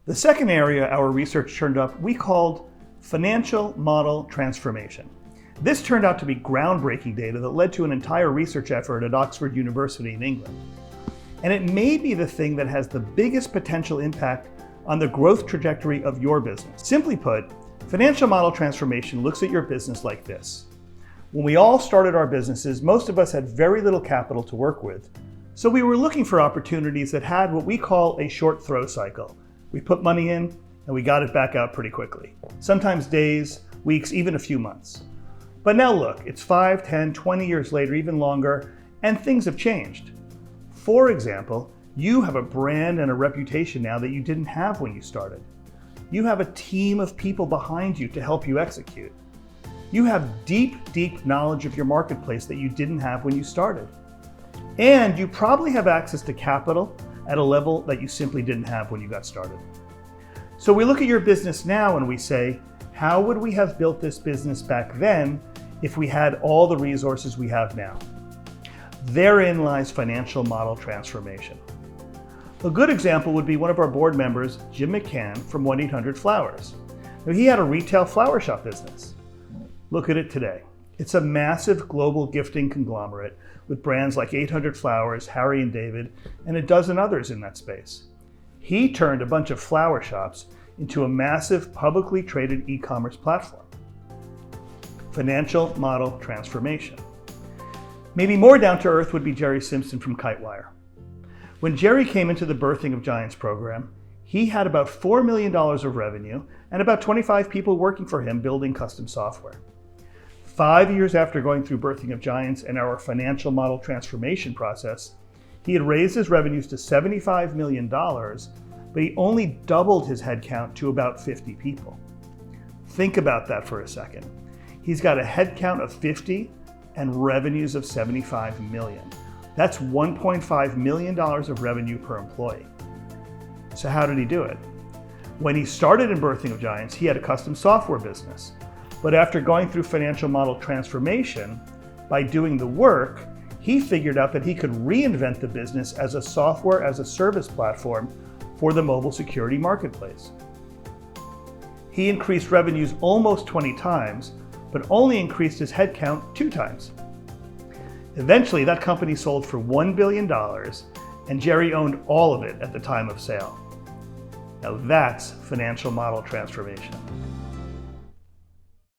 The second area our research turned up we called financial model transformation. This turned out to be groundbreaking data that led to an entire research effort at Oxford University in England. And it may be the thing that has the biggest potential impact on the growth trajectory of your business. Simply put, financial model transformation looks at your business like this. When we all started our businesses, most of us had very little capital to work with. So we were looking for opportunities that had what we call a short throw cycle. We put money in and we got it back out pretty quickly. Sometimes days, weeks, even a few months. But now look, it's 5, 10, 20 years later, even longer, and things have changed. For example, you have a brand and a reputation now that you didn't have when you started. You have a team of people behind you to help you execute. You have deep knowledge of your marketplace that you didn't have when you started. And you probably have access to capital at a level that you simply didn't have when you got started. So we look at your business now and we say, how would we have built this business back then if we had all the resources we have now? Therein lies financial model transformation. A good example would be one of our board members, Jim McCann from 1-800-Flowers. Now, he had a retail flower shop business. Look at it today. It's a massive global gifting conglomerate with brands like 800-Flowers, Harry & David, and a dozen others in that space. He turned a bunch of flower shops into a massive publicly traded e-commerce platform. Financial model transformation. Maybe more down to earth would be Jerry Simpson from Kitewire. When Jerry came into the Birthing of Giants program, he had about $4 million of revenue and about 25 people working for him building custom software. 5 years after going through Birthing of Giants and our financial model transformation process, he had raised his revenues to $75 million, but he only doubled his headcount to about 50 people. Think about that for a second. He's got a headcount of 50 and revenues of 75 million. That's $1.5 million of revenue per employee. So how did he do it? When he started in Birthing of Giants, he had a custom software business. But after going through financial model transformation, by doing the work, he figured out that he could reinvent the business as a software as a service platform for the mobile security marketplace. He increased revenues almost 20 times, but only increased his headcount 2 times. Eventually, that company sold for $1 billion, and Jerry owned all of it at the time of sale. Now that's financial model transformation.